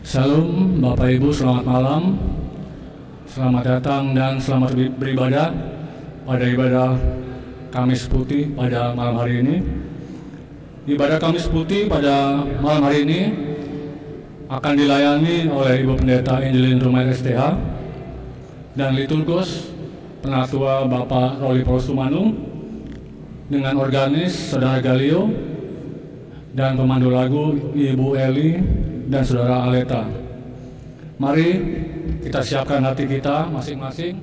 Salam Bapak Ibu, selamat malam. Selamat datang dan selamat beribadah pada ibadah Kamis Putih pada malam hari ini. Ibadah Kamis Putih pada malam hari ini akan dilayani oleh Ibu Pendeta Angelin Rumah STH dan liturgos Penatua Bapak Roli Prosumanung dengan organis Saudara Galio dan pemandu lagu Ibu Eli dan Saudara Aleta. Mari kita siapkan hati kita masing-masing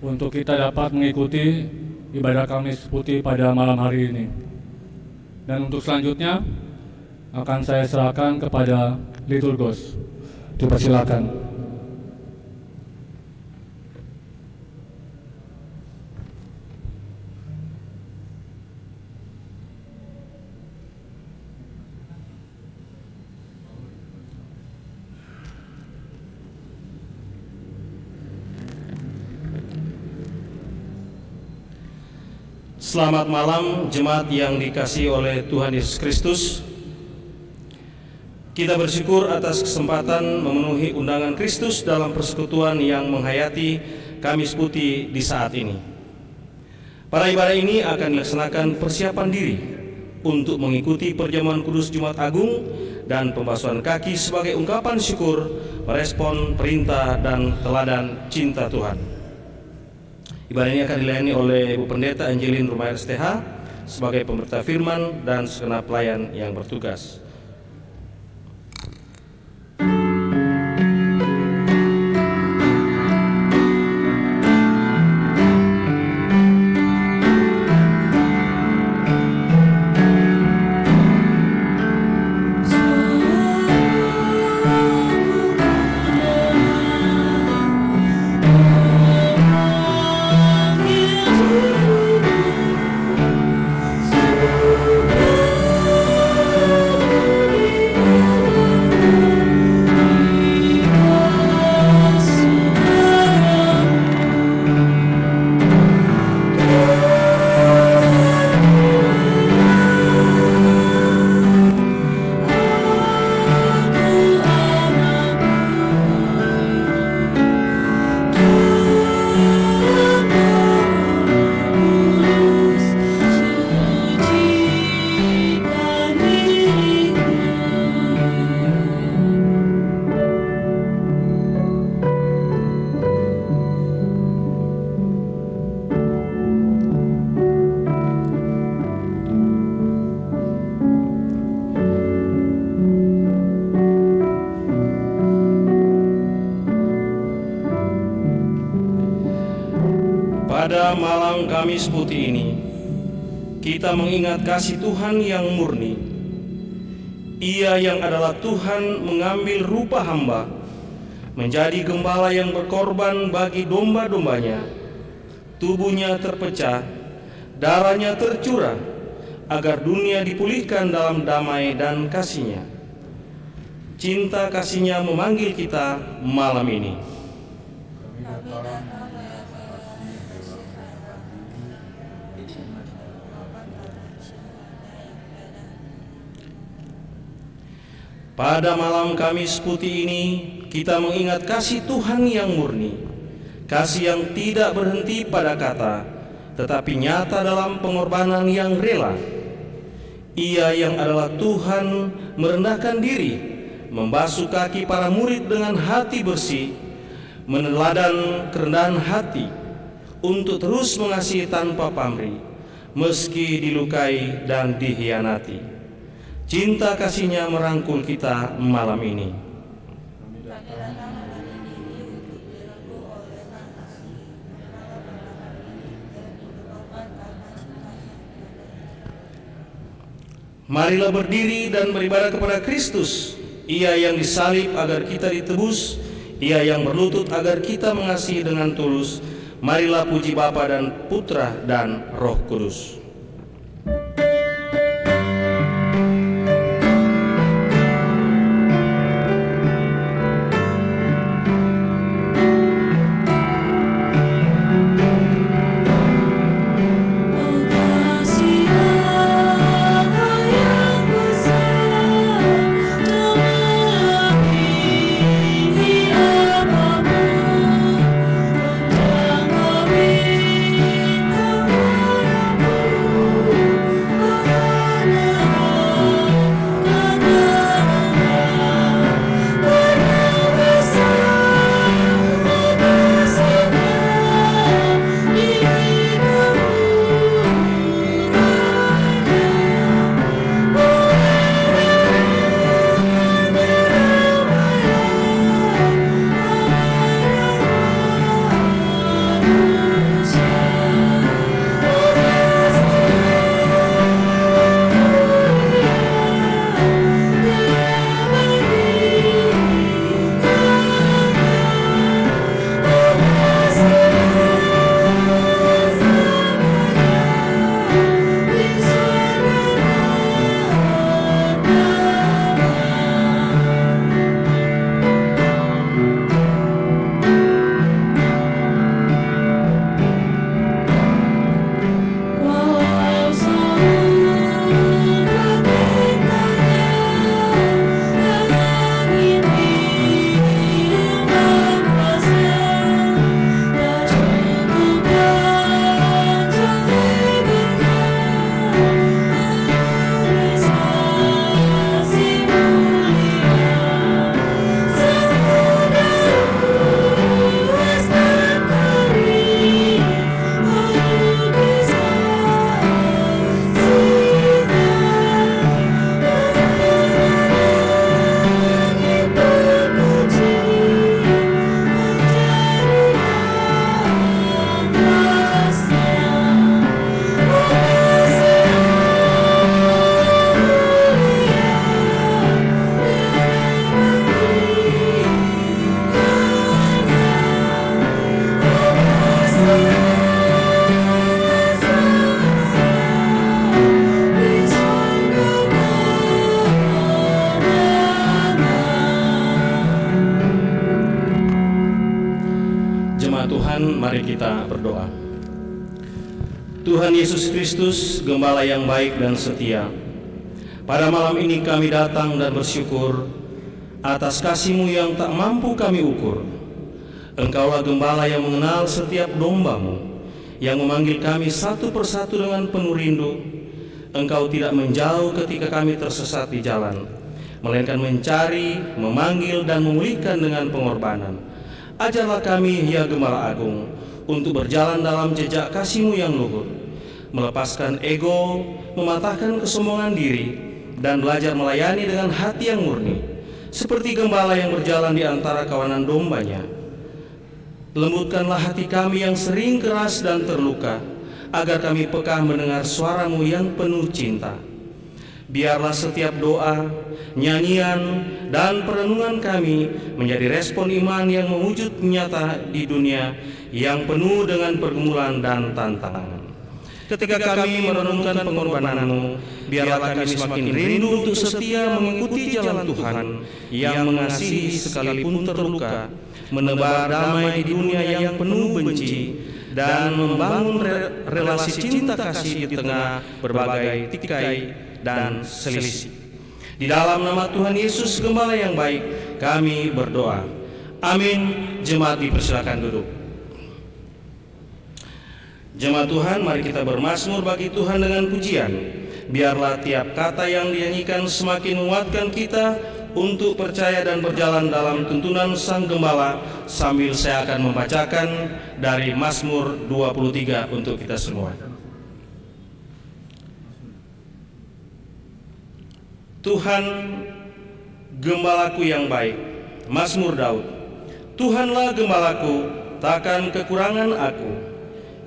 untuk kita dapat mengikuti ibadah Kamis Putih pada malam hari ini. Dan untuk selanjutnya akan saya serahkan kepada liturgos. Dipersilakan. Selamat malam jemaat yang dikasihi oleh Tuhan Yesus Kristus. Kita bersyukur atas kesempatan memenuhi undangan Kristus dalam persekutuan yang menghayati Kamis Putih di saat ini. Pada ibadah ini akan dilaksanakan persiapan diri untuk mengikuti perjamuan kudus Jumat Agung dan pembasuhan kaki sebagai ungkapan syukur merespon perintah dan teladan cinta Tuhan. Ibadah ini akan dilayani oleh Ibu Pendeta Angelin Rumah STH sebagai pemberita firman dan segenap pelayan yang bertugas. Pada malam Kamis Putih ini, kita mengingat kasih Tuhan yang murni. Ia yang adalah Tuhan mengambil rupa hamba, menjadi gembala yang berkorban bagi domba-dombanya. Tubuhnya terpecah, darahnya tercurah, agar dunia dipulihkan dalam damai dan kasih-Nya. Cinta kasih-Nya memanggil kita malam ini. Pada malam Kamis Putih ini, kita mengingat kasih Tuhan yang murni, kasih yang tidak berhenti pada kata, tetapi nyata dalam pengorbanan yang rela. Ia yang adalah Tuhan merendahkan diri, membasuh kaki para murid dengan hati bersih, meneladan kerendahan hati, untuk terus mengasihi tanpa pamrih, meski dilukai dan dikhianati. Cinta kasih-Nya merangkul kita malam ini. Marilah berdiri dan beribadah kepada Kristus. Ia yang disalib agar kita ditebus, Ia yang berlutut agar kita mengasihi dengan tulus. Marilah puji Bapa dan Putra dan Roh Kudus. Tuhan, mari kita berdoa. Tuhan Yesus Kristus, Gembala yang baik dan setia, pada malam ini kami datang dan bersyukur atas kasih-Mu yang tak mampu kami ukur. Engkaulah Gembala yang mengenal setiap domba-Mu, yang memanggil kami satu persatu dengan penuh rindu. Engkau tidak menjauh ketika kami tersesat di jalan, melainkan mencari, memanggil, dan memulihkan dengan pengorbanan. Ajarlah kami, ya Gembala Agung, untuk berjalan dalam jejak kasih-Mu yang luhur, melepaskan ego, mematahkan kesombongan diri, dan belajar melayani dengan hati yang murni, seperti gembala yang berjalan di antara kawanan dombanya. Lembutkanlah hati kami yang sering keras dan terluka, agar kami peka mendengar suara-Mu yang penuh cinta. Biarlah setiap doa, nyanyian, dan perenungan kami menjadi respon iman yang mewujud nyata di dunia yang penuh dengan pergumulan dan tantangan. Ketika kami merenungkan pengorbanan-Mu, biarlah kami semakin rindu untuk setia mengikuti jalan Tuhan yang mengasihi sekalipun terluka, menebar damai di dunia yang penuh benci, dan membangun relasi cinta kasih di tengah berbagai tikai dan selisih. Di dalam nama Tuhan Yesus, Gembala yang baik, kami berdoa. Amin. Jemaat dipersilakan duduk. Jemaat Tuhan, mari kita bermazmur bagi Tuhan dengan pujian. Biarlah tiap kata yang dinyanyikan semakin menguatkan kita untuk percaya dan berjalan dalam tuntunan Sang Gembala, sambil saya akan membacakan dari Mazmur 23 untuk kita semua. Tuhan, Gembalaku yang baik. Mazmur Daud. Tuhanlah Gembalaku, takkan kekurangan aku.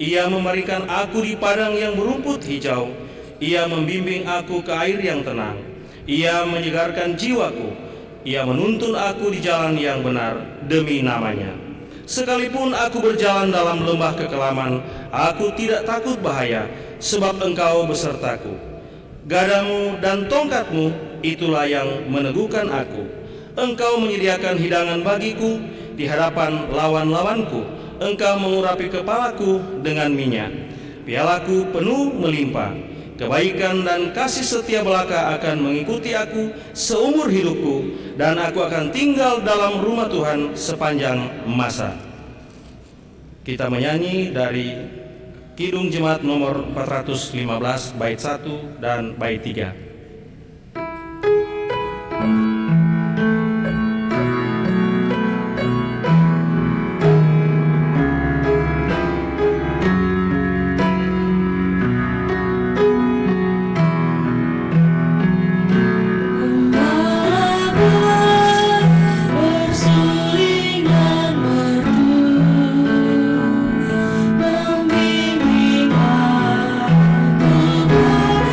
Ia memberikan aku di padang yang berumput hijau. Ia membimbing aku ke air yang tenang. Ia menyegarkan jiwaku. Ia menuntun aku di jalan yang benar demi namanya. Sekalipun aku berjalan dalam lembah kekelaman, aku tidak takut bahaya, sebab Engkau besertaku. Gadamu dan tongkat-Mu, itulah yang meneguhkan aku. Engkau menyediakan hidangan bagiku di hadapan lawan-lawanku. Engkau mengurapi kepalaku dengan minyak. Pialaku penuh melimpah. Kebaikan dan kasih setia belaka akan mengikuti aku seumur hidupku, dan aku akan tinggal dalam rumah Tuhan sepanjang masa. Kita menyanyi dari Kidung Jemaat nomor 415 bait 1 dan bait 3. Membimbing aku kepada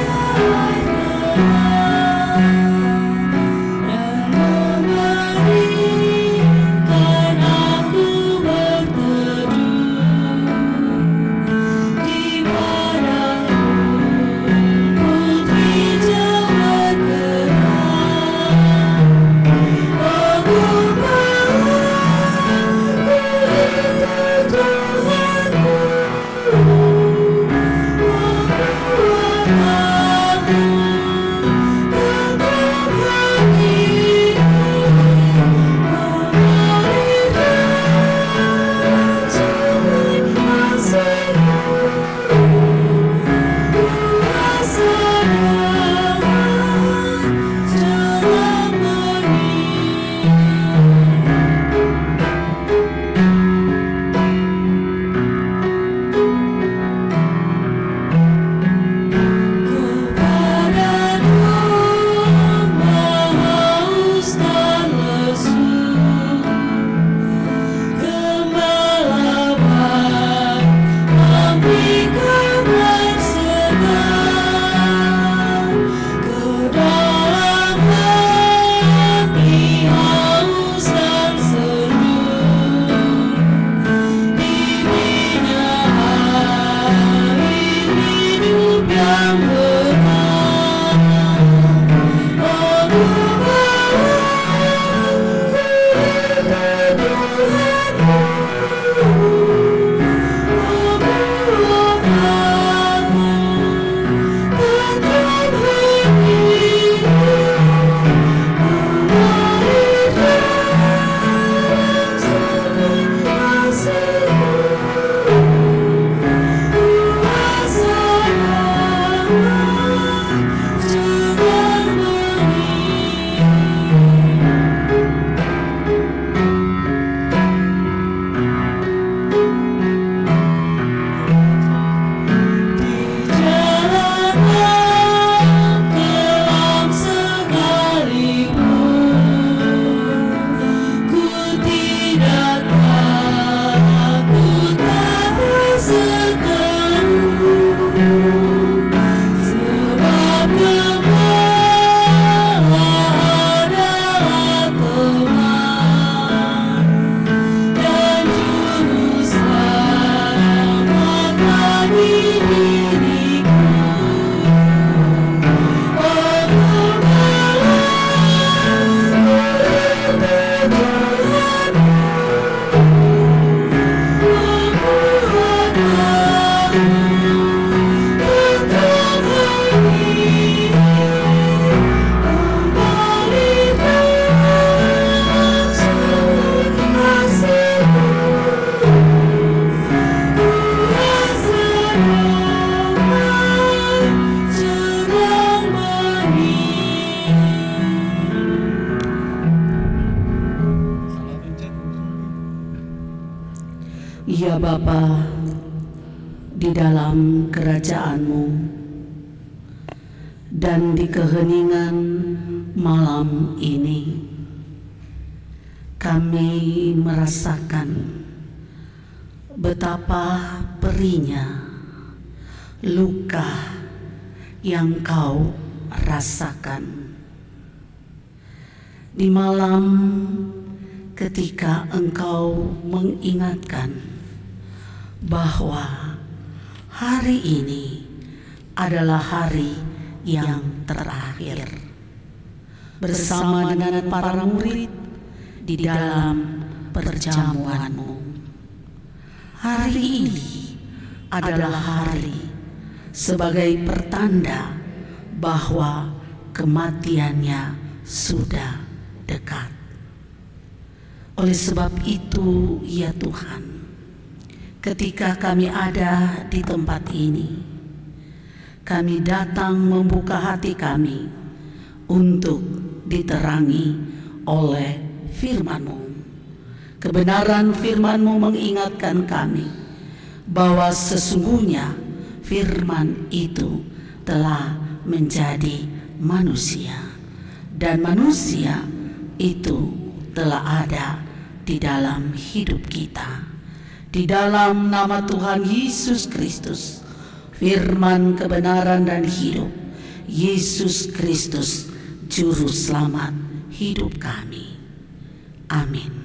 Ya Bapa, di dalam kerajaan-Mu dan di keheningan malam ini, kami merasakan betapa perihnya luka yang Kau rasakan di malam ketika Engkau mengingatkan bahwa hari ini adalah hari yang terakhir bersama dengan para murid di dalam perjamuan-Mu. Hari ini adalah hari sebagai pertanda bahwa kematiannya sudah dekat. Oleh sebab itu, ya Tuhan, ketika kami ada di tempat ini, kami datang membuka hati kami untuk diterangi oleh firman-Mu. Kebenaran firman-Mu mengingatkan kami bahwa sesungguhnya firman itu telah menjadi manusia, dan manusia itu telah ada di dalam hidup kita. Di dalam nama Tuhan Yesus Kristus, firman kebenaran dan hidup, Yesus Kristus, Juru Selamat hidup kami. Amin.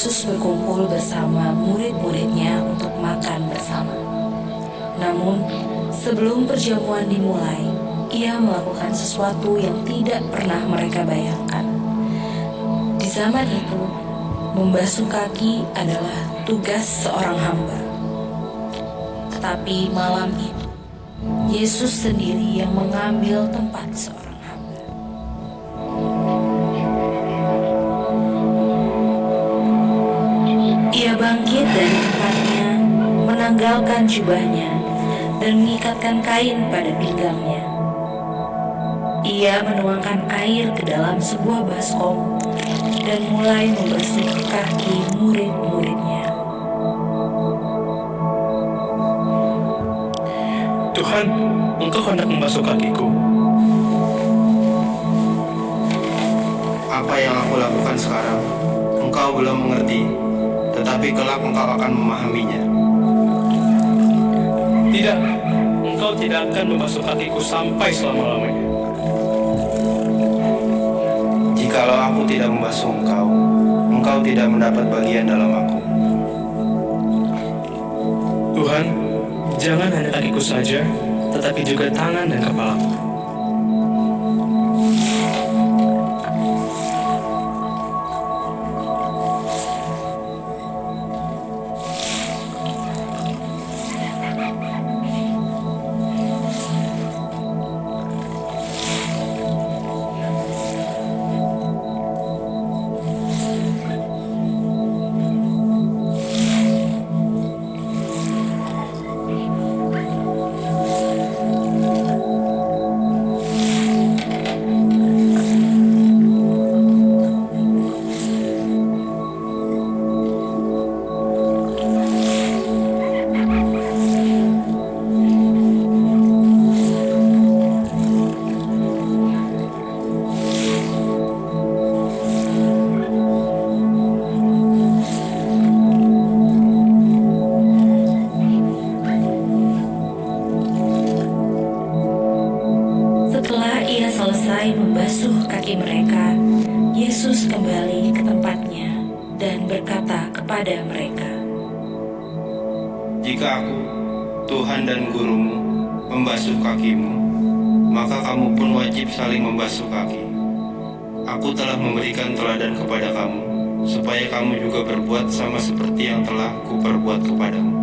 Yesus berkumpul bersama murid-muridnya untuk makan bersama. Namun, sebelum perjamuan dimulai, ia melakukan sesuatu yang tidak pernah mereka bayangkan. Di zaman itu, membasuh kaki adalah tugas seorang hamba. Tetapi malam itu, Yesus sendiri yang mengambil tempat seorang hamba. Ia bangkit dari tempatnya, menanggalkan jubahnya, dan mengikatkan kain pada pinggangnya. Ia menuangkan air ke dalam sebuah baskom dan mulai membasuh kaki murid-muridnya. Tuhan, Engkau hendak membasuh kakiku. Apa yang aku lakukan sekarang, engkau belum mengerti, tetapi kelak engkau akan memahaminya. Tidak, Engkau tidak akan membasuh kakiku sampai selama-lamanya. Jikalau aku tidak membasuh engkau, engkau tidak mendapat bagian dalam aku. Tuhan, jangan hanya kakiku saja, tetapi juga tangan dan kepalaku. Selesai membasuh kaki mereka, Yesus kembali ke tempatnya dan berkata kepada mereka, Jika aku, Tuhan dan Gurumu, membasuh kakimu, maka kamu pun wajib saling membasuh kaki. Aku telah memberikan teladan kepada kamu, supaya kamu juga berbuat sama seperti yang telah kuperbuat kepadamu.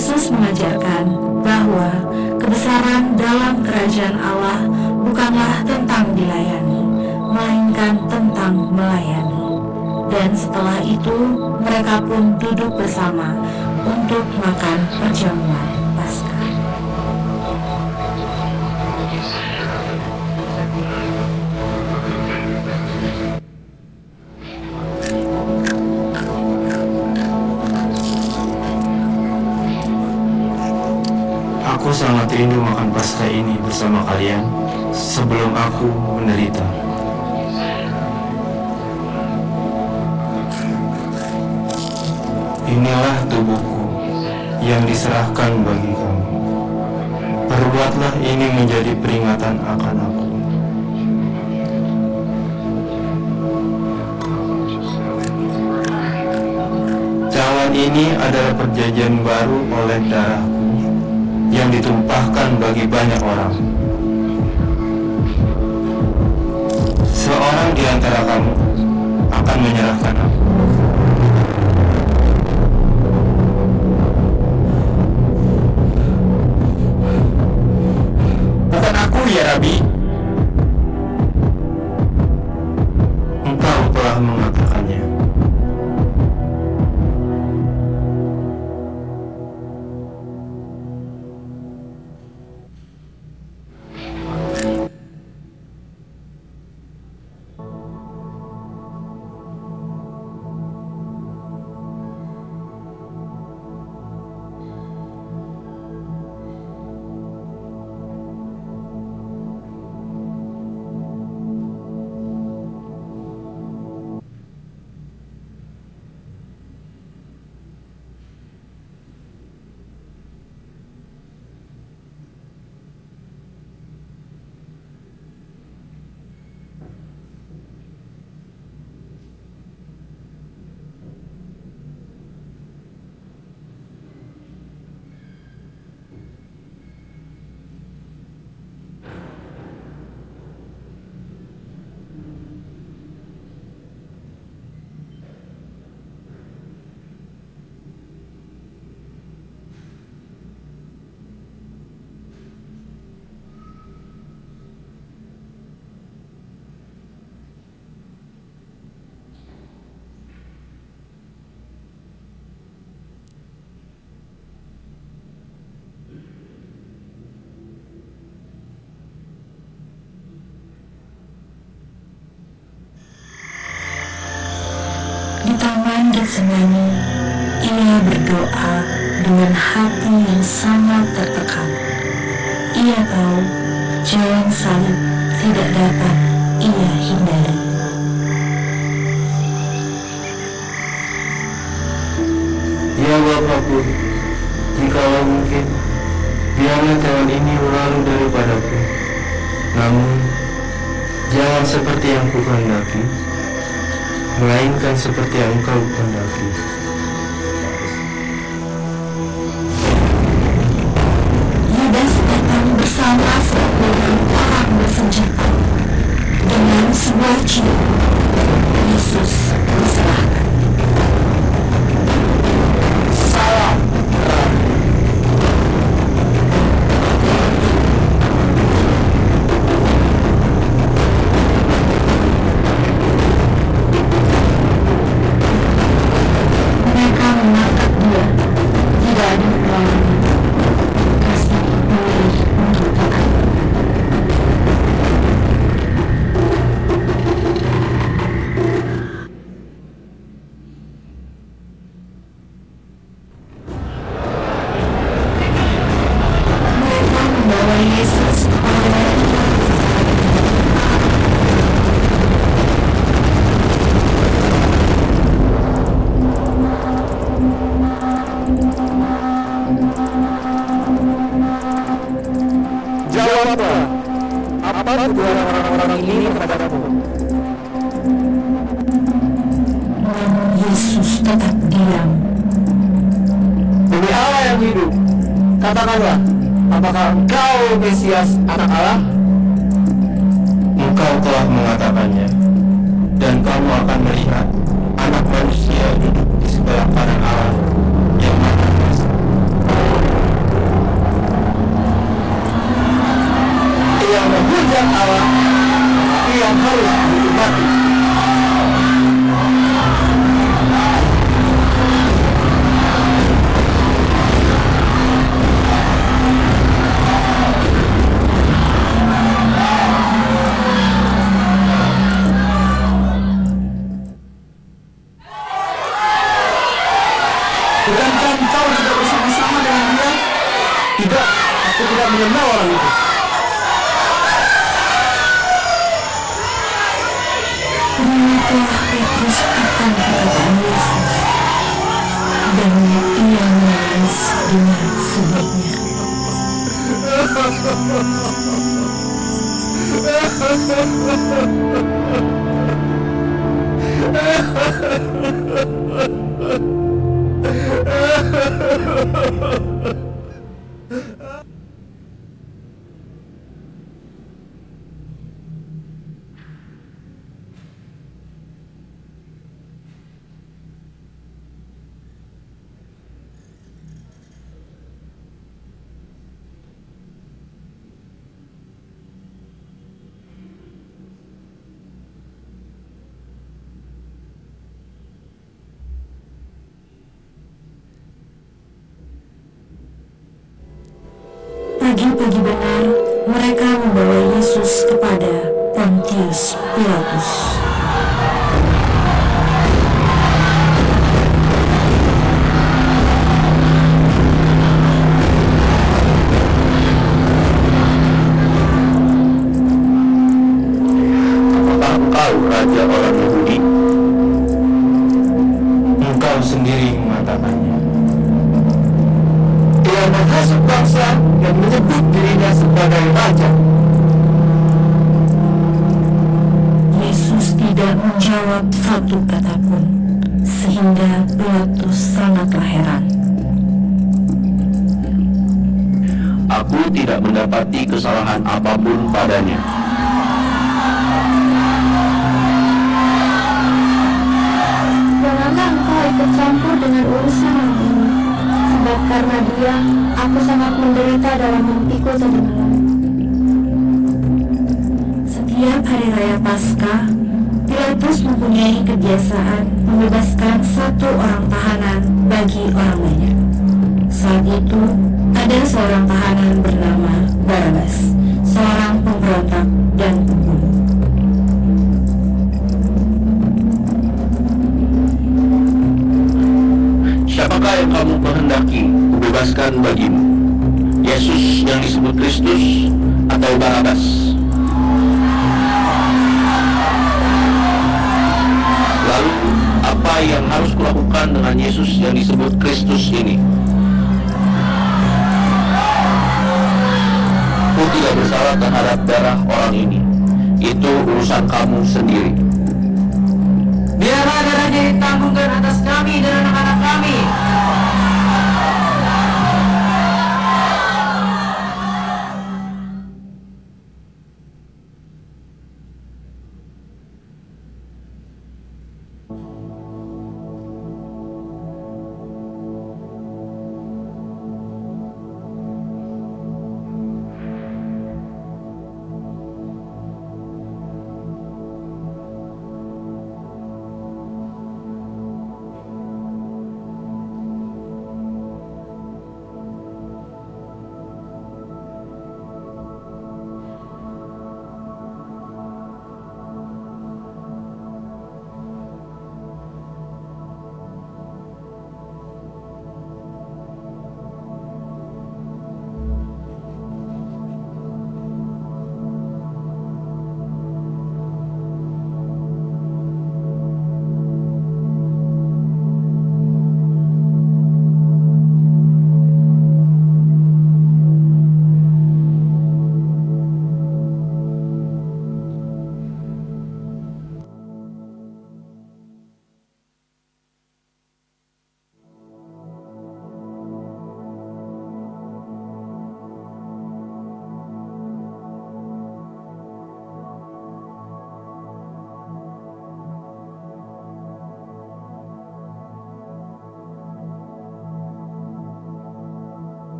Yesus mengajarkan bahwa kebesaran dalam kerajaan Allah bukanlah tentang dilayani, melainkan tentang melayani. Dan setelah itu mereka pun duduk bersama untuk makan perjamuan Paskah. Aku sangat rindu makan Paskah ini bersama kalian sebelum aku menderita. Inilah tubuhku yang diserahkan bagi kamu. Perbuatlah ini menjadi peringatan akan aku. Tangan ini adalah perjanjian baru oleh darahku yang ditumpahkan bagi banyak orang. Seorang di antara kamu akan menyerahkan aku. Bukan aku ya Rabi. Engkau telah mengatakannya. Di Taman Getsemani, ia berdoa dengan hati yang sangat tertekan. Ia tahu jalan salib tidak dapat ia hindari. Ya Bapakku, jikalau mungkin, biarlah cawan ini berlalu daripadaku. Namun, jangan seperti yang kukehendaki, melainkan seperti yang Engkau kehendaki. Yudas datang bersama seorang orang bersenjata. Dengan sebuah cium, Yesus diserahkan. Salam. Mereka menangkap dia, tidak ada perlawanan. Kasih memilih untuk taat. Mereka membawa Yesus kepada Jawablah, apa tuduhan orang-orang ini kepadamu? namun Yesus tetap diam. Demi Allah yang hidup, katakanlah, apakah Engkau Mesias, Anak Allah? Engkau telah mengatakannya, dan kamu akan melihat Anak Manusia duduk di sebelah kanan Allah yang Maha Kuasa. kemuliaan Allah yang harus dinikmati. Bukankah engkau tidak bersama-sama dengan dia? Tidak, aku tidak mengenal orang itu. Demikianlah Petrus akan perkataan Yesus, dan ia menangis dengan sungguhnya. Pagi-pagi benar, mereka membawa Yesus kepada Pontius Pilatus. Apakah engkau raja orang Yahudi? Engkau sendiri mengatakannya. Dia menghasut bangsa yang menyebut dirinya sebagai raja. Yesus tidak menjawab satu kata pun, sehingga Pilatus sangatlah heran. Aku tidak mendapati kesalahan apapun padanya. Janganlah engkau ikut campur dengan urusan orang ini, sebab karena dia, aku sangat menderita dalam mimpiku tadi malam. Setiap hari raya Paskah, Pilatus mempunyai kebiasaan membebaskan satu orang tahanan bagi orang banyak. Saat itu, ada seorang tahanan bernama Barabas, seorang pemberontak dan pembunuh. Siapakah yang kamu kehendaki kubebaskan bagimu? Yesus yang disebut Kristus atau Barabas? Lalu, apa yang harus kulakukan dengan Yesus yang disebut Kristus ini? Aku tidak bersalah terhadap darah orang ini. Itu urusan kamu sendiri. Biarlah darahnya ditanggungan atas kami dan anak-anak kami.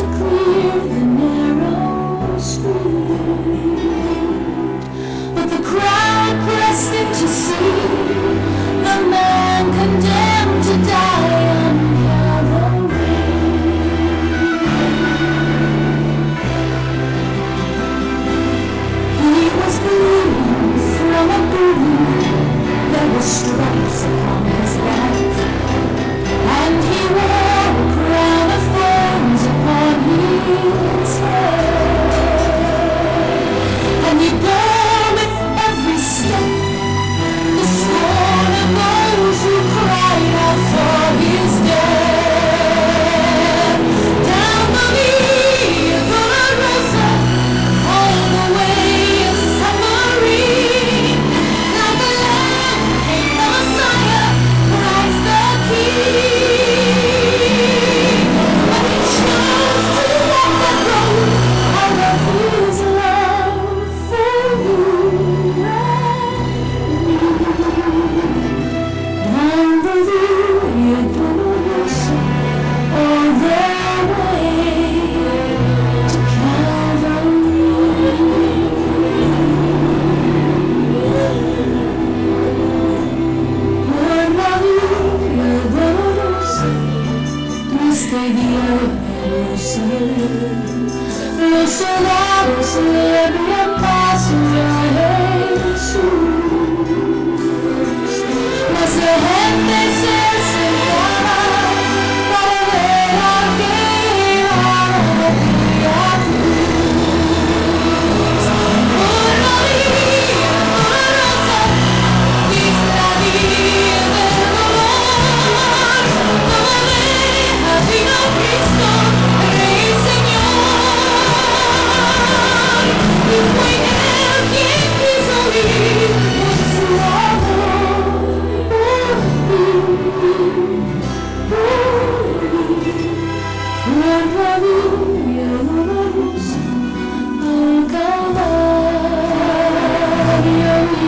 to clear the narrow street, but the crowd pressed in to see the man condemned to die on Calvary. He was bleeding from a wound. There were stripes upon his back, and he wore a crown of thorns upon his head, and he bore with every step the scorn of those who cried out for his death. Down the Via Dolorosa, all the way of suffering, like a lamb came the Messiah, Christ the King. But he chose to walk that road out of his love for you and me. Down the Via Dolorosa, all the way to Calvary. Por la Via Dolorosa, triste día de Jerusalén, los soldados le abrían paso a Jesús, mas la gente se acercaba para ver a que llevaba la criatura. Por la Via Dolorosa, es la vía del dolor, como oveja vino Cristo, Rey y Señor, y fue Él quien quiso vivir por su amor, por ti, por la Via Dolorosa, al Calvario y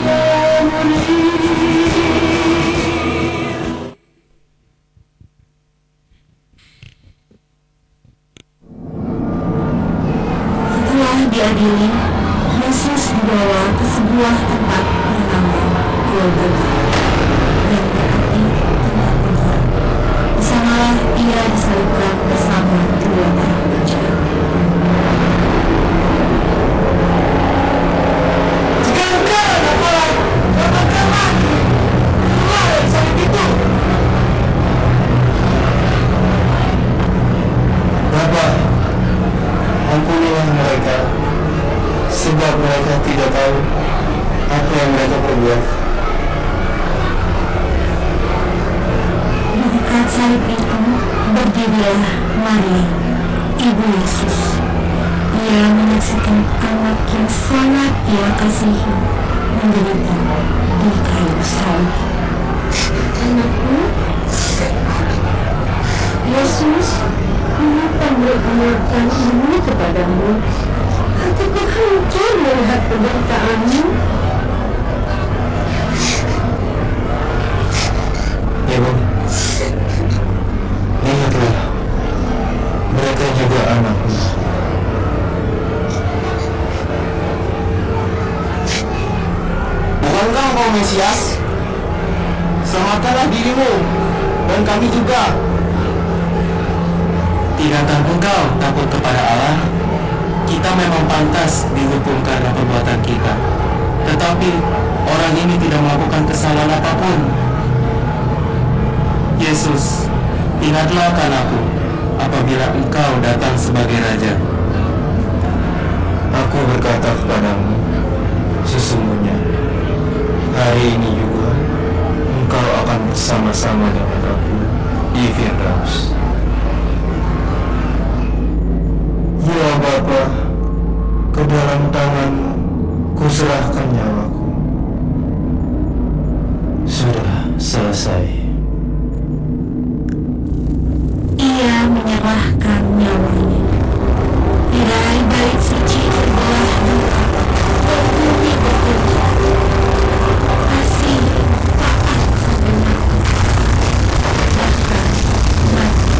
a morir. Setelah diadili, Yesus dibawa ke sebuah tempat bernama Golgota, yang berarti tempat penghormat. Di sanalah ia disalibkan bersama dua orang penjahat. Jika engkau adalah katakanlah, keluar dari salib itu. Bapa, ampunilah mereka, sebab mereka tidak tahu apa yang mereka perbuat. Di dekat salib itu berdirilah Maria, ibu Yesus. Ia menyaksikan anak yang sangat ia kasihi menderita di kayu salib. Anakku, Yesus, mengapa memperkenalkan ini kepadamu? Hatiku hancur melihat penderitaanmu. Ibu, lihatlah, mereka juga anakmu. Bukankah engkau Mesias? Selamatkanlah dirimu dan kami juga. Tidakkah engkau takut kepada Allah? Kita memang pantas dihukum karena perbuatan kita, tetapi orang ini tidak melakukan kesalahan apapun. Yesus, ingatlah akan aku apabila engkau datang sebagai Raja. Aku berkata kepadamu, sesungguhnya hari ini juga engkau akan bersama-sama dengan aku di Firdaus. Ya Bapa, ke dalam tangan-Mu kuserahkan nyawaku. Sudah selesai. Ia menyerahkan nyawanya. Tirai bait suci terbelah dua, dan bumi bergetar. Kasih taat sampai mati, bahkan mati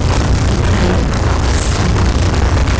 di kayu salib.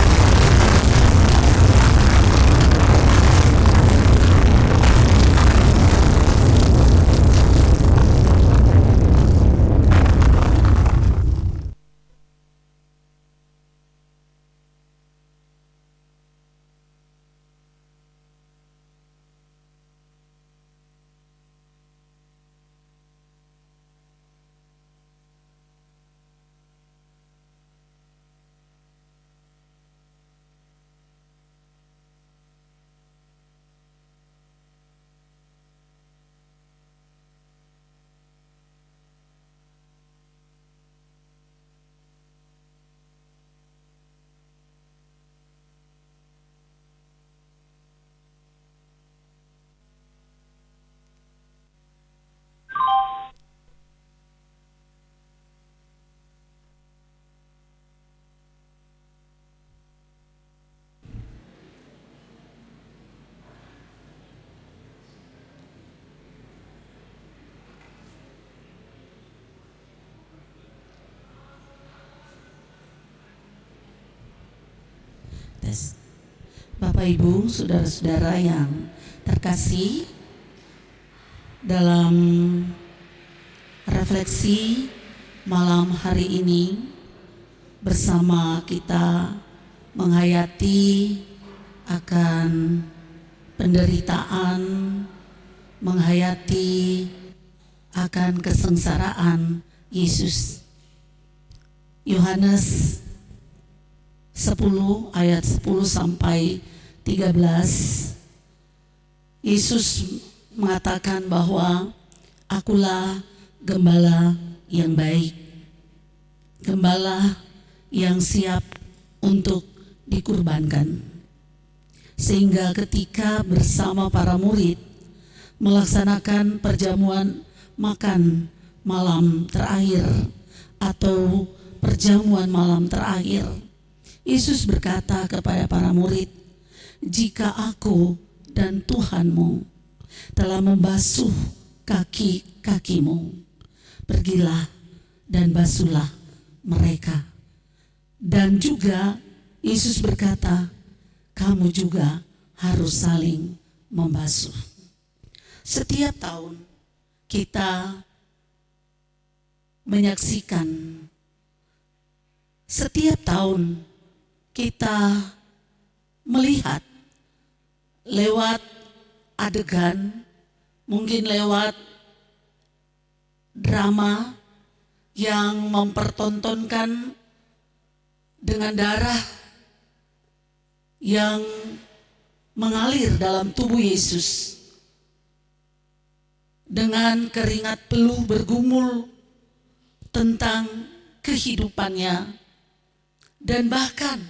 tes. Bapak Ibu, saudara-saudara yang terkasih, dalam refleksi malam hari ini bersama kita menghayati akan penderitaan, menghayati akan kesengsaraan Yesus. Yohanes 10 ayat 10 sampai 13, Yesus mengatakan bahwa akulah gembala yang baik, gembala yang siap untuk dikurbankan. Sehingga ketika bersama para murid melaksanakan perjamuan makan malam terakhir atau perjamuan malam terakhir, Yesus berkata kepada para murid, "Jika aku dan Tuhanmu telah membasuh kaki-kakimu, pergilah dan basuhlah mereka." Dan juga Yesus berkata, "Kamu juga harus saling membasuh." Setiap tahun kita menyaksikan, setiap tahun kita melihat lewat adegan, mungkin lewat drama yang mempertontonkan dengan darah yang mengalir dalam tubuh Yesus, dengan keringat peluh bergumul tentang kehidupannya, dan bahkan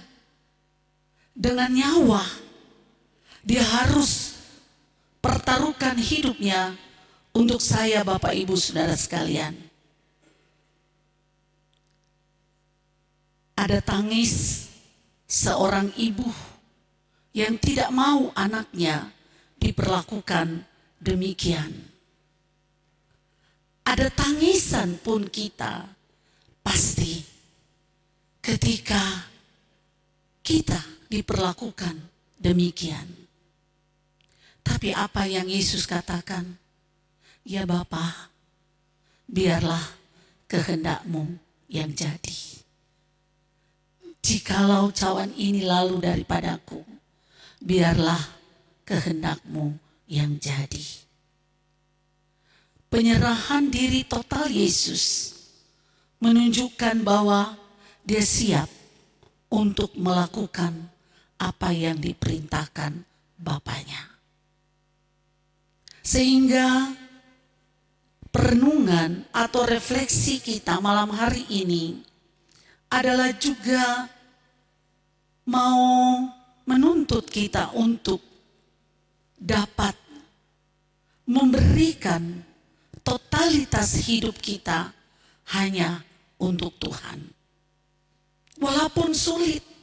dengan nyawa dia harus pertaruhkan hidupnya untuk saya, Bapak Ibu Saudara sekalian. Ada tangis seorang ibu yang tidak mau anaknya diperlakukan demikian. Ada tangisan pun kita pasti ketika kita diperlakukan demikian. Tapi apa yang Yesus katakan? Ya Bapa, biarlah kehendak-Mu yang jadi. Jikalau cawan ini lalu daripadaku, biarlah kehendak-Mu yang jadi. Penyerahan diri total Yesus menunjukkan bahwa dia siap untuk melakukan apa yang diperintahkan Bapaknya. Sehingga perenungan atau refleksi kita malam hari ini adalah juga mau menuntut kita untuk dapat memberikan totalitas hidup kita hanya untuk Tuhan. Walaupun sulit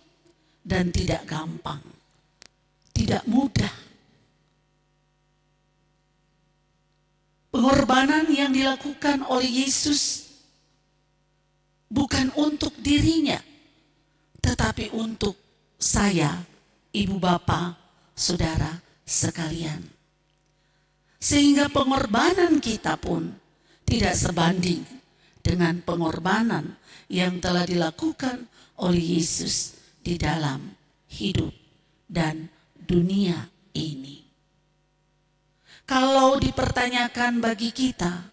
dan tidak gampang, tidak mudah. Pengorbanan yang dilakukan oleh Yesus bukan untuk dirinya, tetapi untuk saya, ibu bapak, saudara sekalian. Sehingga pengorbanan kita pun tidak sebanding dengan pengorbanan yang telah dilakukan oleh Yesus di dalam hidup dan dunia ini. Kalau dipertanyakan bagi kita,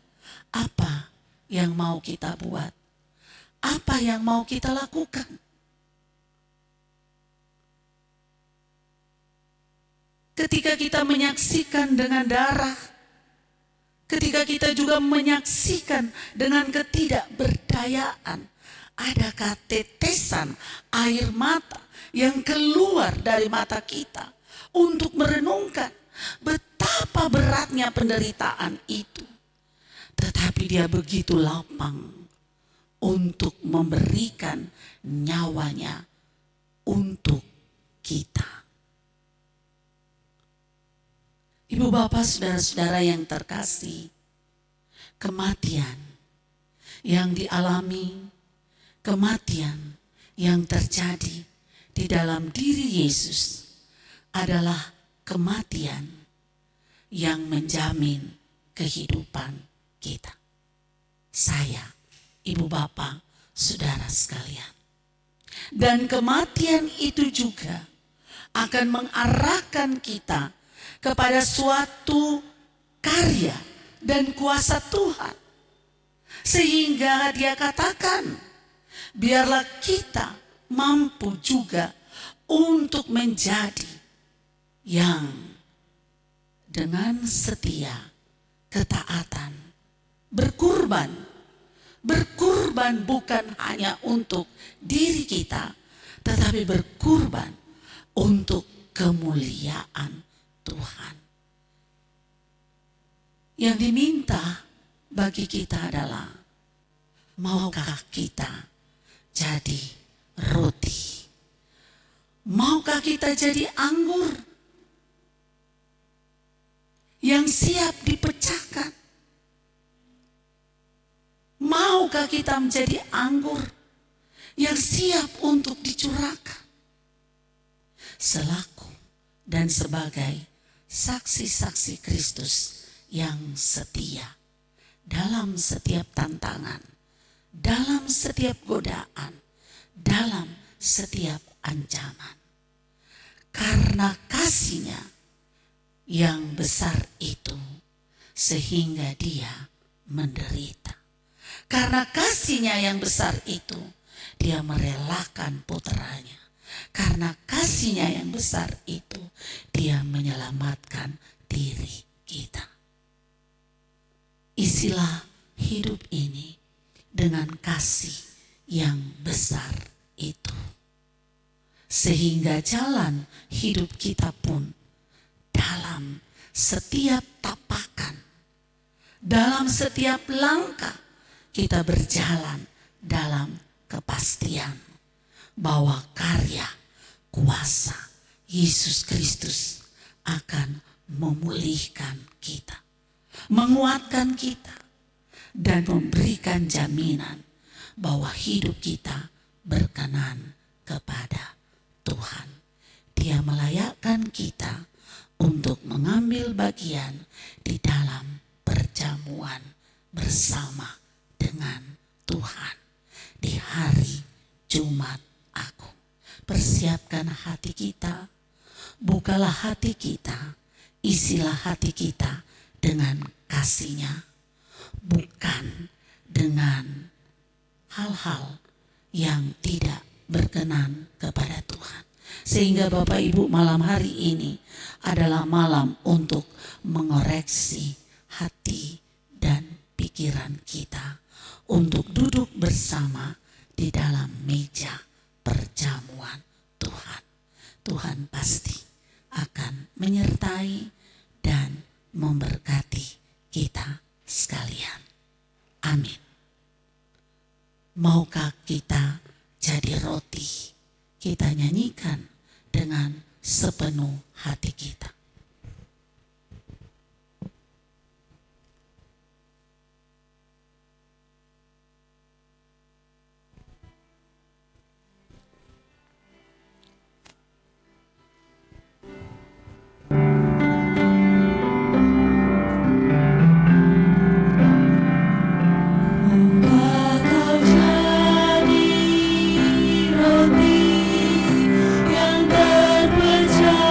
apa yang mau kita buat? Apa yang mau kita lakukan? Ketika kita menyaksikan dengan darah, ketika kita juga menyaksikan dengan ketidakberdayaan, adakah tetesan air mata yang keluar dari mata kita untuk merenungkan betapa beratnya penderitaan itu? Tetapi dia begitu lapang untuk memberikan nyawanya untuk kita. Ibu bapak saudara-saudara yang terkasih, kematian yang dialami, kematian yang terjadi di dalam diri Yesus adalah kematian yang menjamin kehidupan kita. Saya, ibu bapak, saudara sekalian. Dan kematian itu juga akan mengarahkan kita kepada suatu karya dan kuasa Tuhan. Sehingga dia katakan, biarlah kita mampu juga untuk menjadi yang dengan setia, ketaatan, berkurban. Berkurban bukan hanya untuk diri kita, tetapi berkurban untuk kemuliaan Tuhan. Yang diminta bagi kita adalah, maukah kita jadi roti? Maukah kita jadi anggur yang siap dipecahkan? Maukah kita menjadi anggur yang siap untuk dicurahkan? Selaku dan sebagai saksi-saksi Kristus yang setia dalam setiap tantangan, dalam setiap godaan, dalam setiap ancaman. Karena kasih-Nya yang besar itu, sehingga dia menderita. Karena kasih-Nya yang besar itu, dia merelakan putranya. Karena kasih-Nya yang besar itu, dia menyelamatkan diri kita. Isilah hidup ini dengan kasih yang besar itu. Sehingga jalan hidup kita pun dalam setiap tapakan, dalam setiap langkah, kita berjalan dalam kepastian bahwa karya kuasa Yesus Kristus akan memulihkan kita, menguatkan kita, dan memberikan jaminan bahwa hidup kita berkenan kepada Tuhan. Dia melayakkan kita untuk mengambil bagian di dalam perjamuan bersama dengan Tuhan di hari Jumat Agung. Persiapkan hati kita, bukalah hati kita, isilah hati kita dengan kasih-Nya, bukan dengan hal-hal yang tidak berkenan kepada Tuhan. Sehingga Bapak Ibu, malam hari ini adalah malam untuk mengoreksi hati dan pikiran kita, untuk duduk bersama di dalam meja perjamuan Tuhan. Tuhan pasti akan menyertai dan memberkati kita sekalian. Amin. Maukah kita jadi roti? Kita nyanyikan dengan sepenuh hati kita. Roti yang terpecah.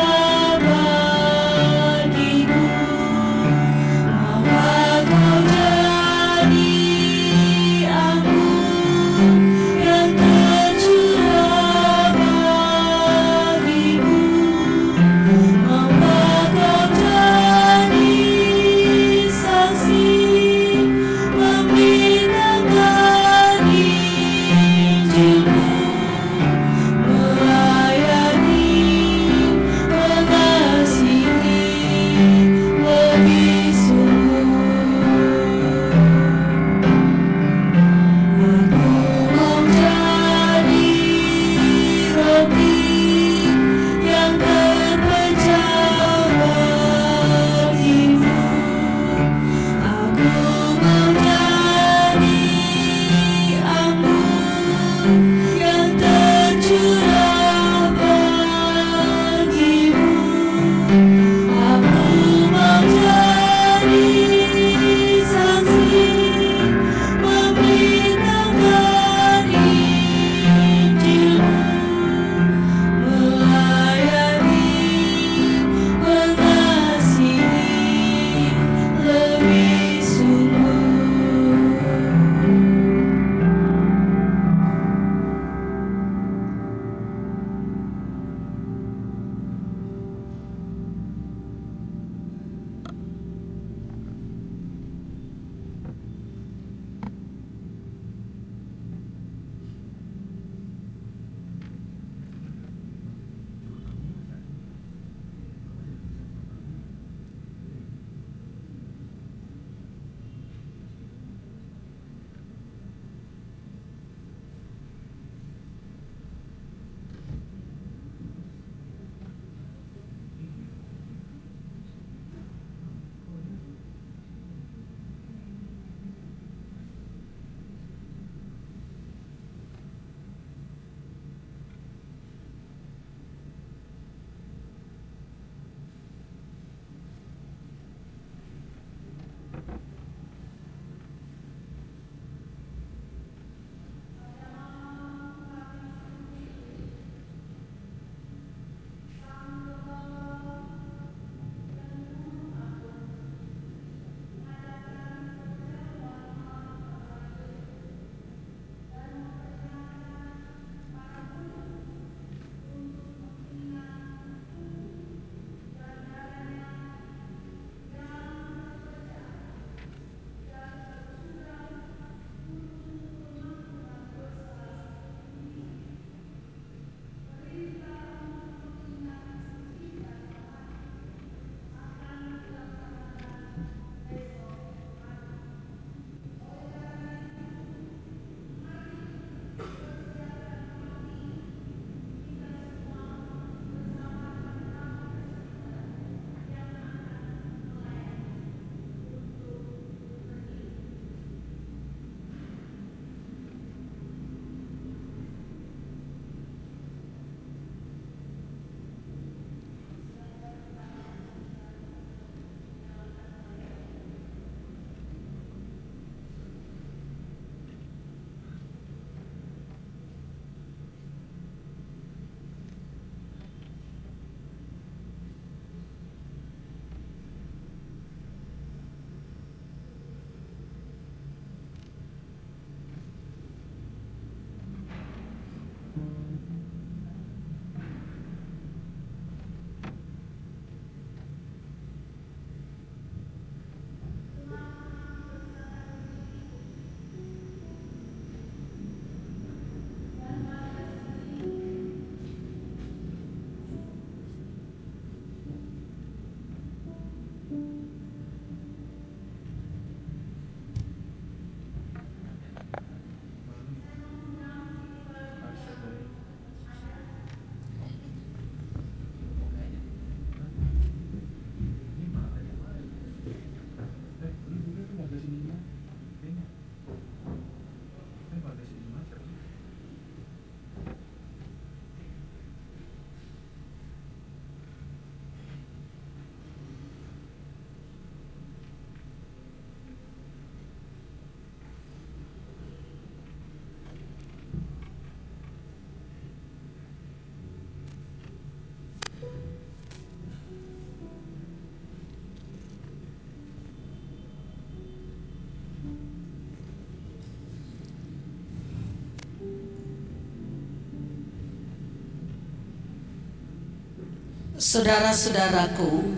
Saudara-saudaraku,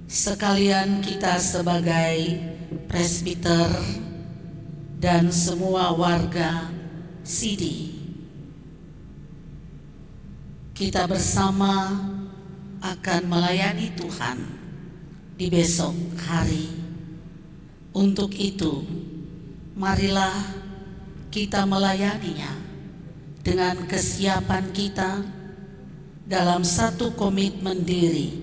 sekalian kita sebagai presbiter dan semua warga Sidi, kita bersama akan melayani Tuhan di besok hari. Untuk itu, marilah kita melayaninya dengan kesiapan kita dalam satu komitmen diri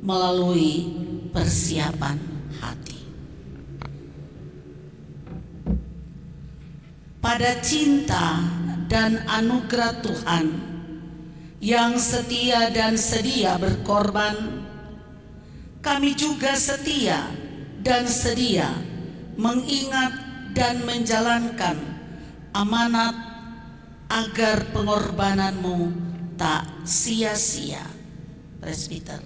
melalui persiapan hati. Pada cinta dan anugerah Tuhan yang setia dan sedia berkorban, kami juga setia dan sedia mengingat dan menjalankan amanat agar pengorbananmu tak sia-sia. Presbiter.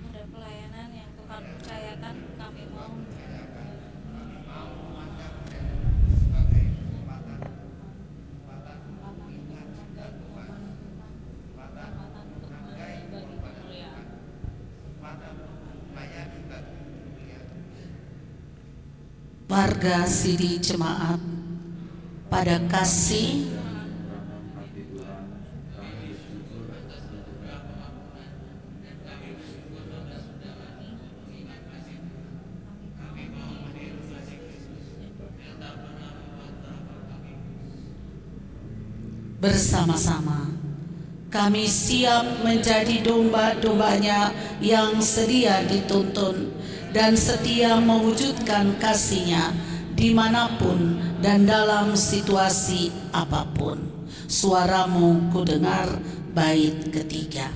Ada pelayanan yang Tuhan percayakan, kami mau warga Sidi Jemaat pada kasih bersama-sama kami siap menjadi domba-dombanya yang sedia dituntun dan setia mewujudkan kasih-Nya dimanapun dan dalam situasi apapun. Suaramu kudengar, bait ketiga.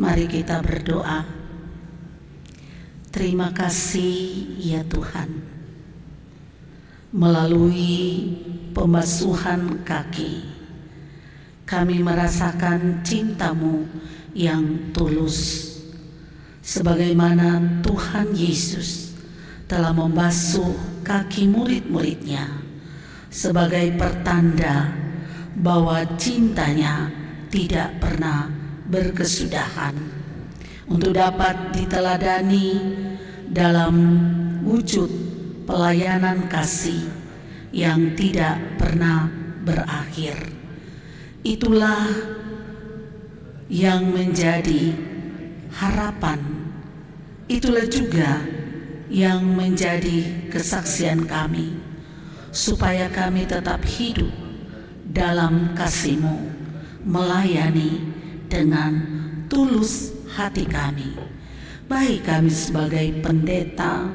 Mari kita berdoa. Terima kasih ya Tuhan, melalui pembasuhan kaki kami merasakan cinta-Mu yang tulus, sebagaimana Tuhan Yesus telah membasuh kaki murid-muridnya sebagai pertanda bahwa cintanya tidak pernah berkesudahan, untuk dapat diteladani dalam wujud pelayanan kasih yang tidak pernah berakhir. Itulah yang menjadi harapan, itulah juga yang menjadi kesaksian kami, supaya kami tetap hidup dalam kasih-Mu, melayani dengan tulus hati kami, baik kami sebagai pendeta,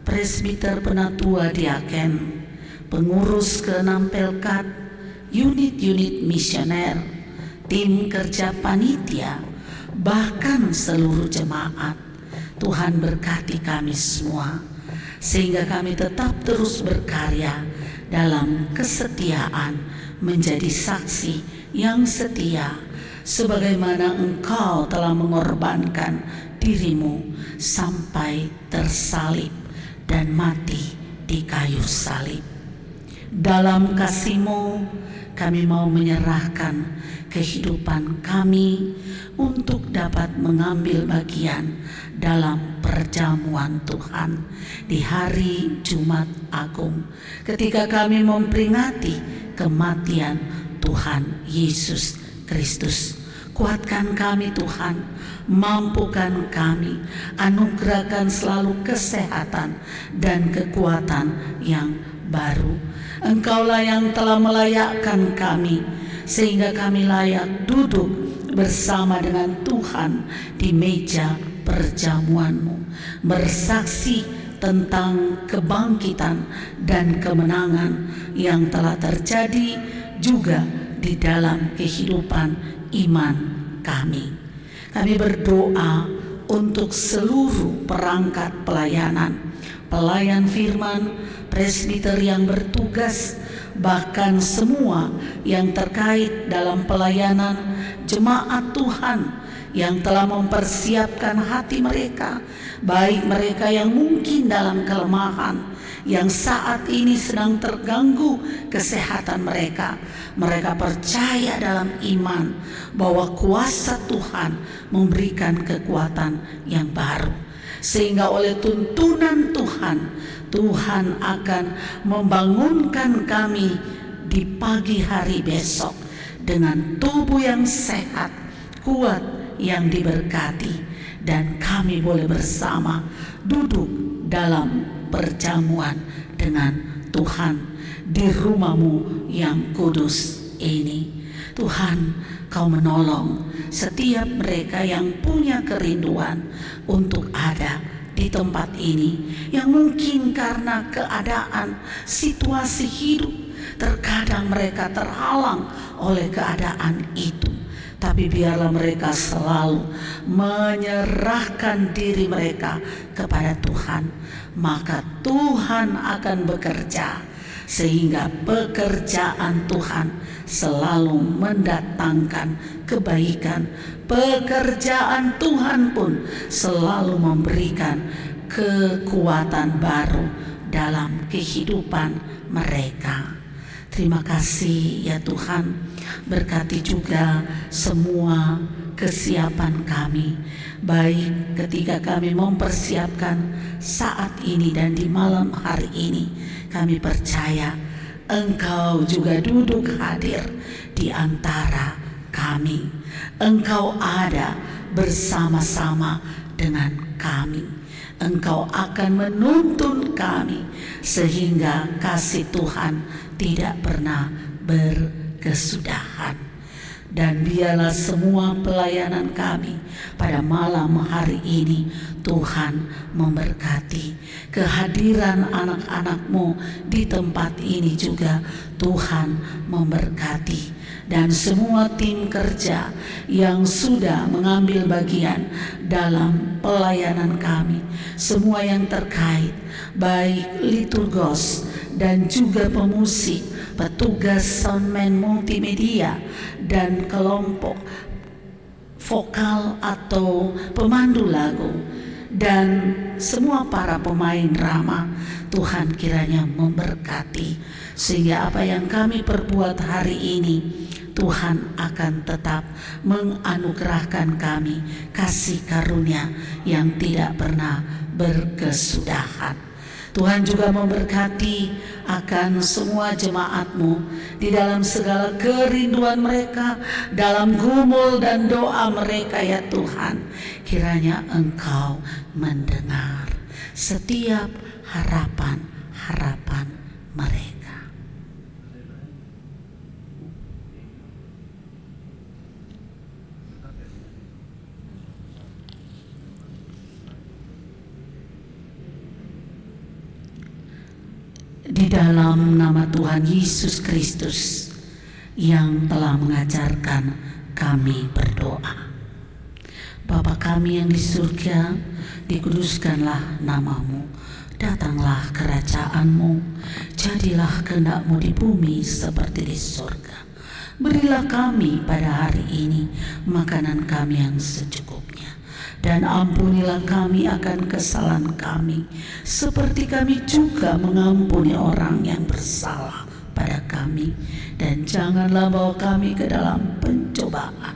presbiter, penatua, diaken, pengurus ke-6 Pelkat, unit-unit misioner, tim kerja panitia, bahkan seluruh jemaat. Tuhan berkati kami semua, sehingga kami tetap terus berkarya dalam kesetiaan menjadi saksi yang setia, sebagaimana Engkau telah mengorbankan dirimu sampai tersalib dan mati di kayu salib. Dalam kasih-Mu kami mau menyerahkan kehidupan kami untuk dapat mengambil bagian dalam perjamuan Tuhan di hari Jumat Agung, ketika kami memperingati kematian Tuhan Yesus Kristus. Kuatkan kami Tuhan, mampukan kami, anugerahkan selalu kesehatan dan kekuatan yang baru. Engkaulah yang telah melayakkan kami sehingga kami layak duduk bersama dengan Tuhan di meja perjamuan-Mu, bersaksi tentang kebangkitan dan kemenangan yang telah terjadi juga di dalam kehidupan iman kami. Kami berdoa untuk seluruh perangkat pelayanan, pelayan firman, presbiter yang bertugas, bahkan semua yang terkait dalam pelayanan jemaat Tuhan yang telah mempersiapkan hati mereka, baik mereka yang mungkin dalam kelemahan, yang saat ini sedang terganggu kesehatan mereka. Mereka percaya dalam iman bahwa kuasa Tuhan memberikan kekuatan yang baru, sehingga oleh tuntunan Tuhan, Tuhan akan membangunkan kami di pagi hari besok dengan tubuh yang sehat, kuat, yang diberkati, dan kami boleh bersama duduk dalam perjamuan dengan Tuhan di rumah-Mu yang kudus ini. Tuhan, Kau menolong setiap mereka yang punya kerinduan untuk ada di tempat ini, yang mungkin karena keadaan situasi hidup terkadang mereka terhalang oleh keadaan itu. Tapi biarlah mereka selalu menyerahkan diri mereka kepada Tuhan, maka Tuhan akan bekerja sehingga pekerjaan Tuhan selalu mendatangkan kebaikan. Pekerjaan Tuhan pun selalu memberikan kekuatan baru dalam kehidupan mereka. Terima kasih ya Tuhan, berkati juga semua kesiapan kami, baik ketika kami mempersiapkan saat ini dan di malam hari ini. Kami percaya Engkau juga duduk hadir di antara kami. Engkau ada bersama-sama dengan kami. Engkau akan menuntun kami sehingga kasih Tuhan tidak pernah berkesudahan. Dan biarlah semua pelayanan kami pada malam hari ini Tuhan memberkati. Kehadiran anak-anak-Mu di tempat ini juga Tuhan memberkati. Dan semua tim kerja yang sudah mengambil bagian dalam pelayanan kami, semua yang terkait, baik liturgos dan juga pemusik, petugas soundman multimedia, dan kelompok vokal atau pemandu lagu, dan semua para pemain drama. Tuhan kiranya memberkati sehingga apa yang kami perbuat hari ini Tuhan akan tetap menganugerahkan kami kasih karunia yang tidak pernah berkesudahan. Tuhan juga memberkati akan semua jemaat-Mu di dalam segala kerinduan mereka, dalam gumul dan doa mereka ya Tuhan. Kiranya Engkau mendengar setiap harapan-harapan mereka. Di dalam nama Tuhan Yesus Kristus yang telah mengajarkan kami berdoa. Bapa kami yang di surga, dikuduskanlah nama-Mu, Datanglah kerajaan-Mu, jadilah kehendak-Mu di bumi seperti di surga. Berilah kami pada hari ini makanan kami yang secukupnya, dan ampunilah kami akan kesalahan kami, seperti kami juga mengampuni orang yang bersalah pada kami. Dan janganlah bawa kami ke dalam pencobaan,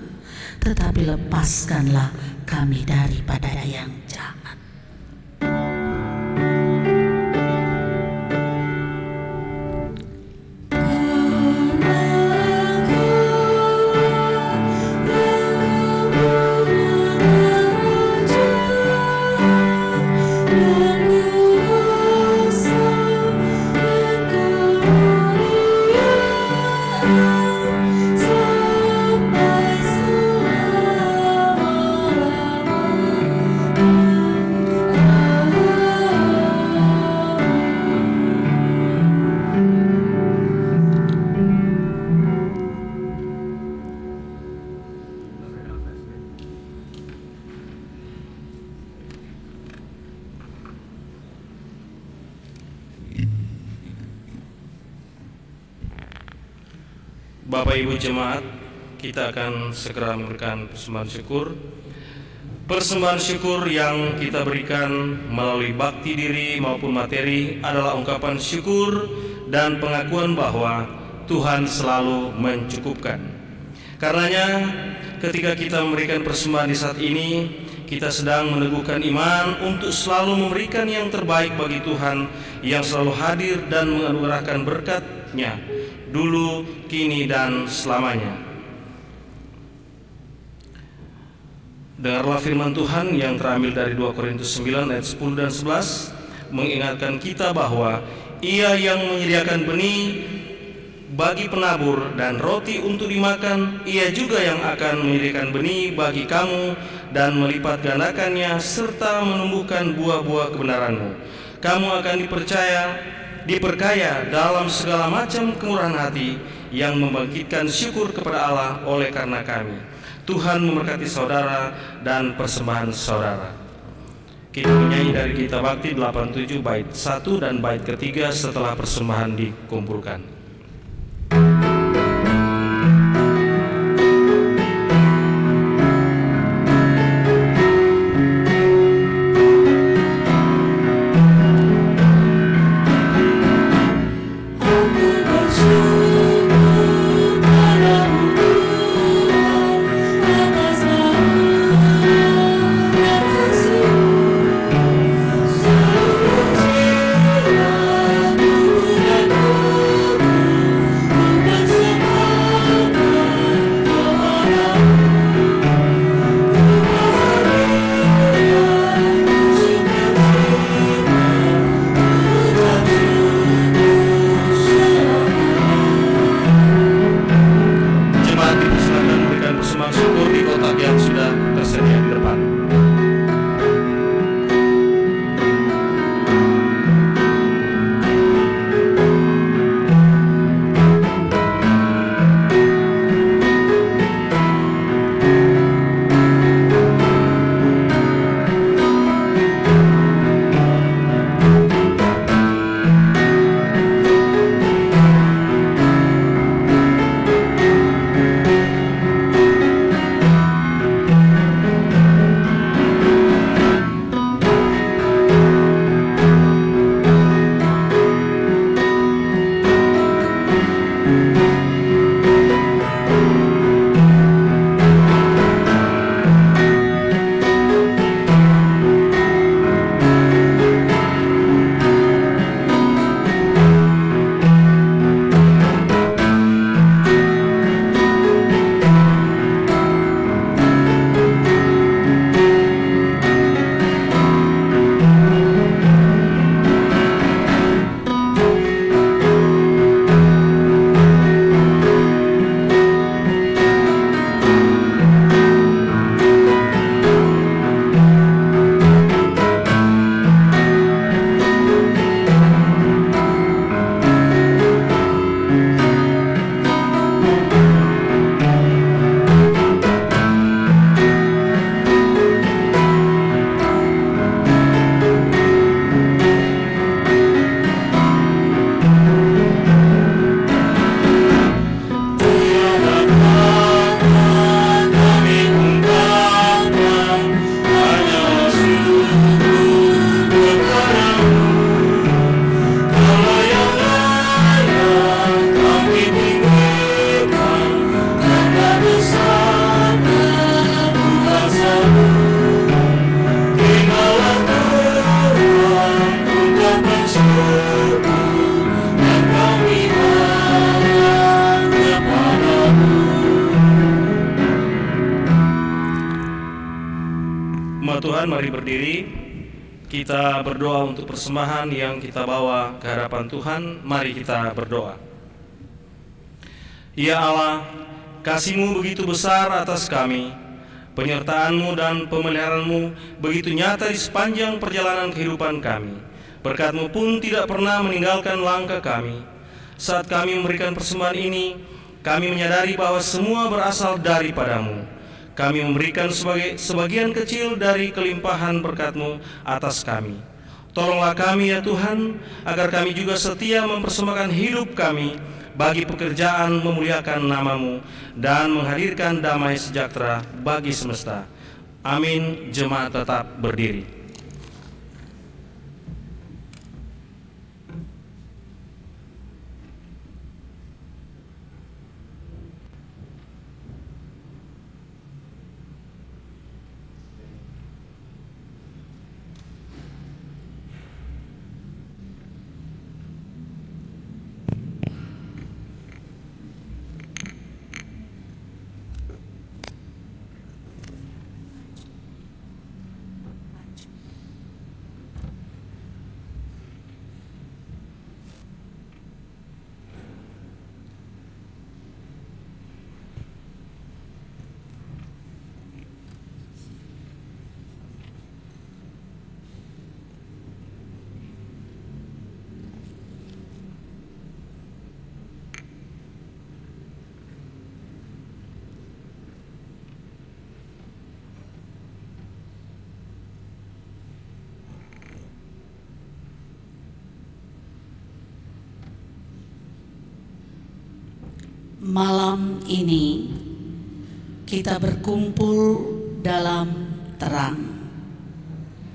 tetapi lepaskanlah kami daripada yang jahat. Bapak Ibu jemaat, kita akan segera memberikan persembahan syukur. Persembahan syukur yang kita berikan melalui bakti diri maupun materi adalah ungkapan syukur dan pengakuan bahwa Tuhan selalu mencukupkan. Karenanya, ketika kita memberikan persembahan di saat ini, kita sedang meneguhkan iman untuk selalu memberikan yang terbaik bagi Tuhan yang selalu hadir dan menganugerahkan berkat-Nya dulu, kini, dan selamanya. Dengarlah firman Tuhan yang terambil dari 2 Korintus 9 ayat 10 dan 11, mengingatkan kita bahwa Ia yang menyediakan benih bagi penabur dan roti untuk dimakan, Ia juga yang akan menyediakan benih bagi kamu dan melipat gandakannya serta menumbuhkan buah-buah kebenaranmu. Kamu akan diperkaya dalam segala macam kemurahan hati yang membangkitkan syukur kepada Allah oleh karena kami. Tuhan memberkati saudara dan persembahan saudara. Kita menyanyi dari Kitab Bakti 87 bait 1 dan bait ketiga setelah persembahan dikumpulkan. Ku Tuhan, mari berdiri. Kita berdoa untuk persembahan yang kita bawa ke hadapan Tuhan. Mari kita berdoa. Ya Allah, kasih-Mu begitu besar atas kami. Penyertaan-Mu dan pemeliharaanmu begitu nyata di sepanjang perjalanan kehidupan kami. Berkat-Mu pun tidak pernah meninggalkan langkah kami. Saat kami memberikan persembahan ini, kami menyadari bahwa semua berasal daripada-Mu. Kami memberikan sebagian kecil dari kelimpahan berkat-Mu atas kami. Tolonglah kami ya Tuhan, agar kami juga setia mempersembahkan hidup kami bagi pekerjaan memuliakan nama-Mu dan menghadirkan damai sejahtera bagi semesta. Amin. Jemaat tetap berdiri. Malam ini kita berkumpul dalam terang.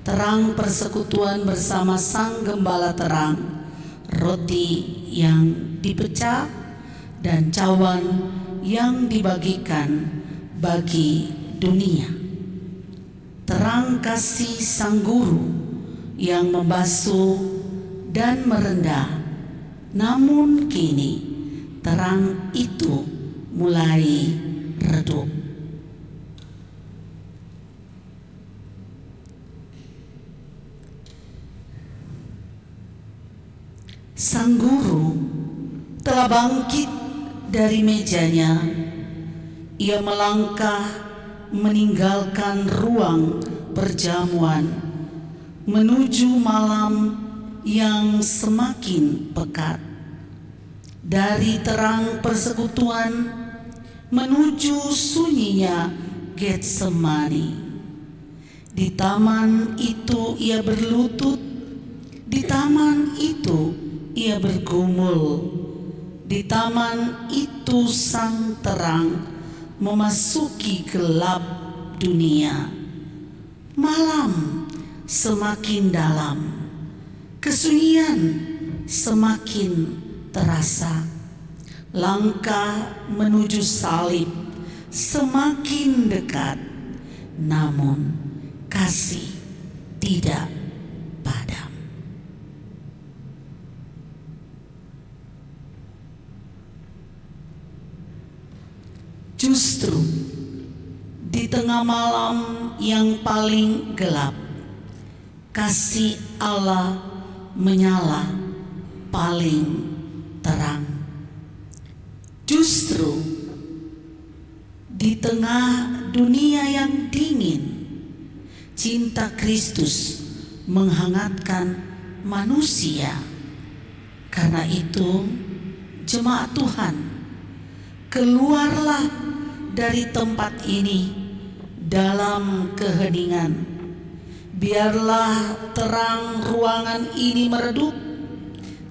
Terang persekutuan bersama Sang Gembala Terang, roti yang dipecah dan cawan yang dibagikan bagi dunia. Terang kasih Sang Guru yang membasuh dan merendah, namun kini terang itu mulai redup. Sang Guru telah bangkit dari mejanya. Ia melangkah meninggalkan ruang perjamuan menuju malam yang semakin pekat. Dari terang persekutuan menuju sunyinya Getsemani. Di taman itu ia berlutut, di taman itu ia bergumul, di taman itu sang terang memasuki gelap dunia. Malam semakin dalam, kesunyian semakin terasa. Langkah menuju salib semakin dekat, namun kasih tidak padam. Justru di tengah malam yang paling gelap, kasih Allah menyala paling terang. Justru di tengah dunia yang dingin, cinta Kristus menghangatkan manusia. Karena itu, jemaat Tuhan, keluarlah dari tempat ini dalam keheningan. Biarlah terang ruangan ini meredup,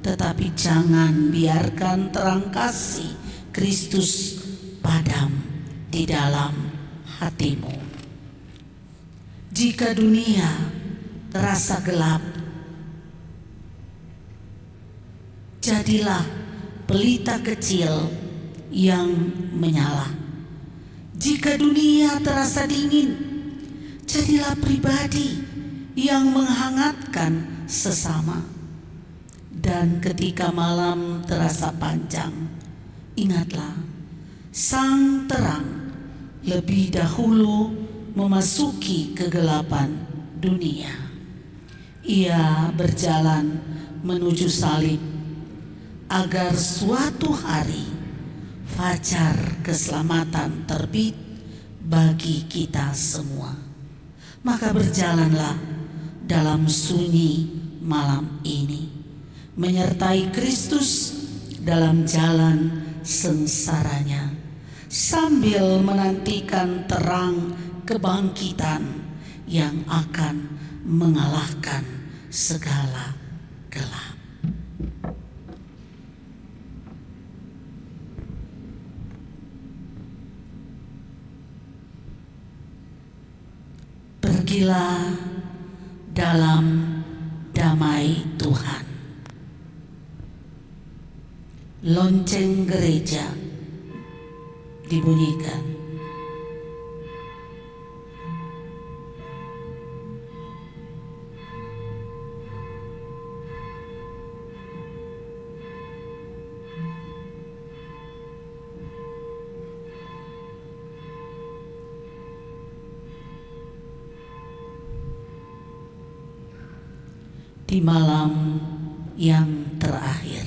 tetapi jangan biarkan terang kasih Kristus padam di dalam hatimu. Jika dunia terasa gelap, jadilah pelita kecil yang menyala. Jika dunia terasa dingin, jadilah pribadi yang menghangatkan sesama. Dan ketika malam terasa panjang, ingatlah, sang terang lebih dahulu memasuki kegelapan dunia. Ia berjalan menuju salib agar suatu hari fajar keselamatan terbit bagi kita semua. Maka berjalanlah dalam sunyi malam ini, menyertai Kristus dalam jalan sengsaranya, sambil menantikan terang kebangkitan yang akan mengalahkan segala gelap. Pergilah dalam damai Tuhan. Lonceng gereja dibunyikan. Di malam yang terakhir,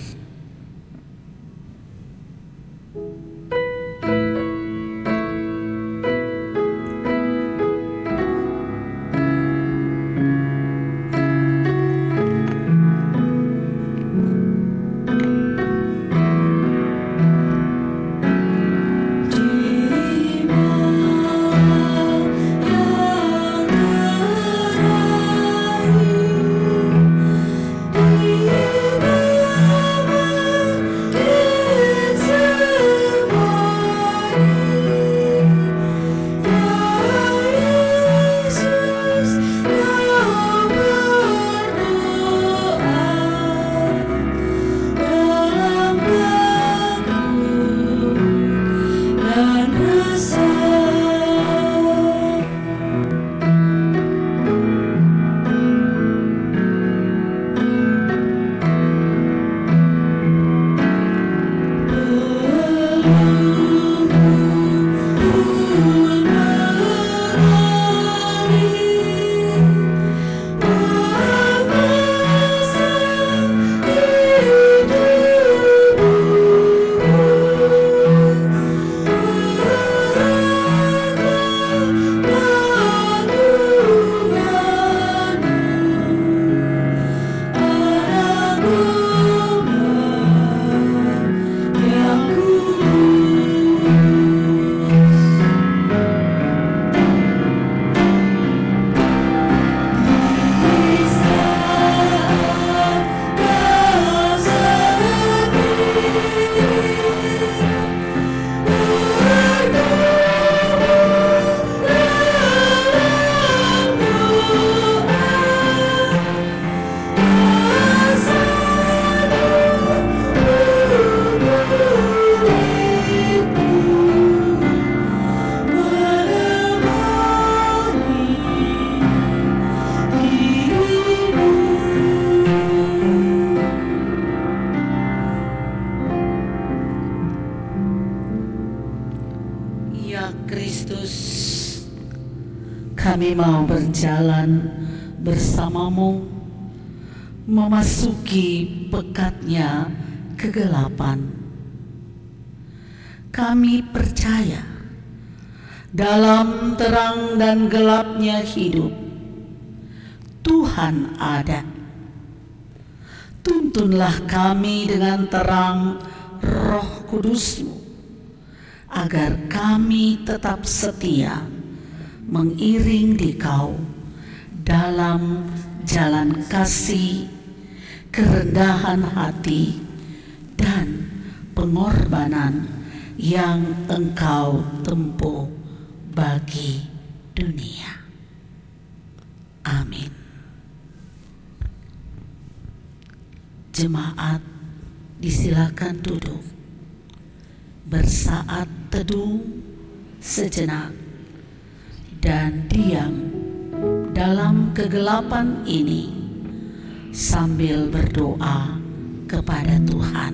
kami mau berjalan bersamamu memasuki pekatnya kegelapan. Kami percaya dalam terang dan gelapnya hidup Tuhan ada. Tuntunlah kami dengan terang Roh Kudus-Mu agar kami tetap setia mengiring Dikau dalam jalan kasih, kerendahan hati, dan pengorbanan yang Engkau tempuh bagi dunia. Amin. Jemaat disilakan duduk, bersaat teduh sejenak, dan diam dalam kegelapan ini sambil berdoa kepada Tuhan.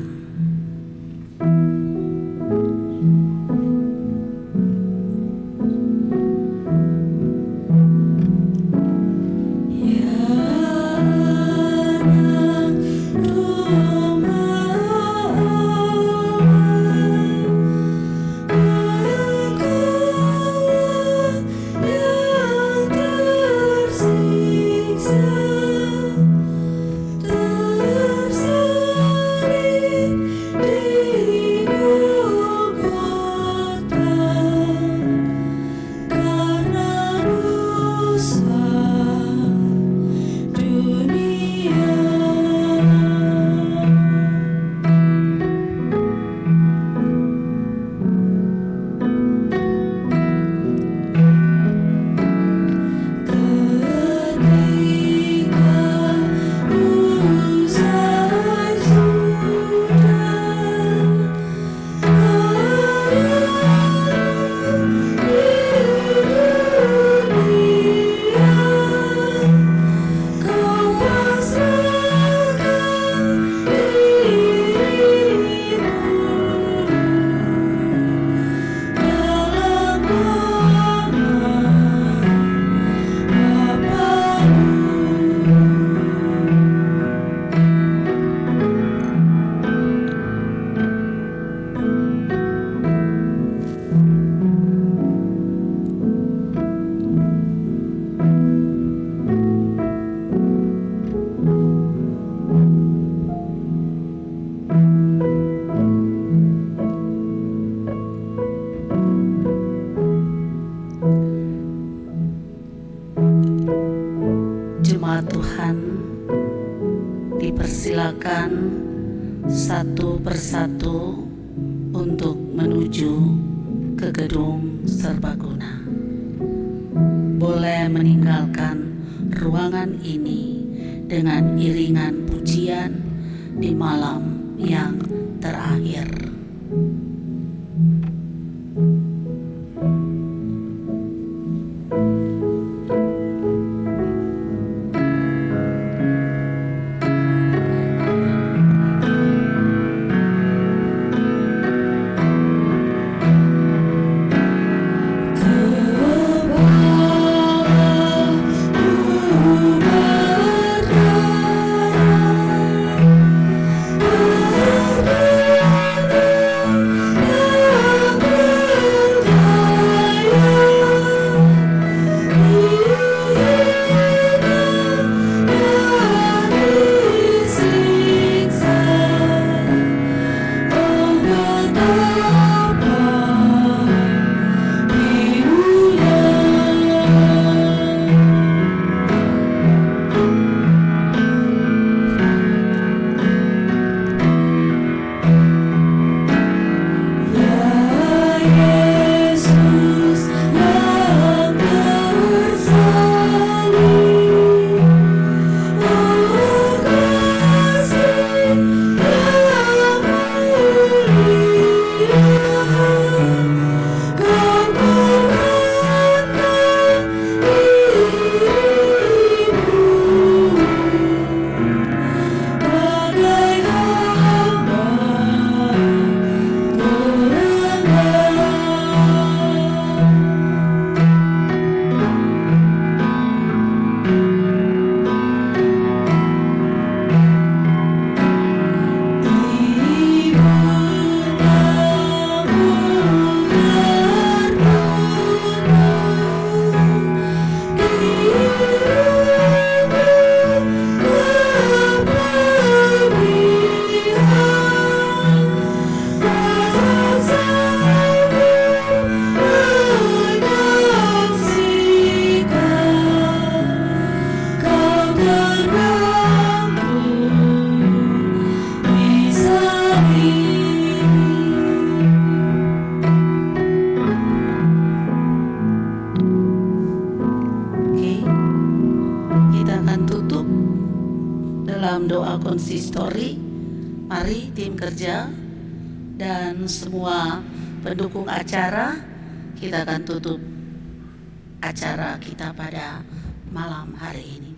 akan satu persatu untuk menuju ke gedung serbaguna. Boleh meninggalkan ruangan ini dengan iringan pujian di malam yang terakhir. Dalam doa konsistori, mari tim kerja dan semua pendukung acara, kita akan tutup acara kita pada malam hari ini.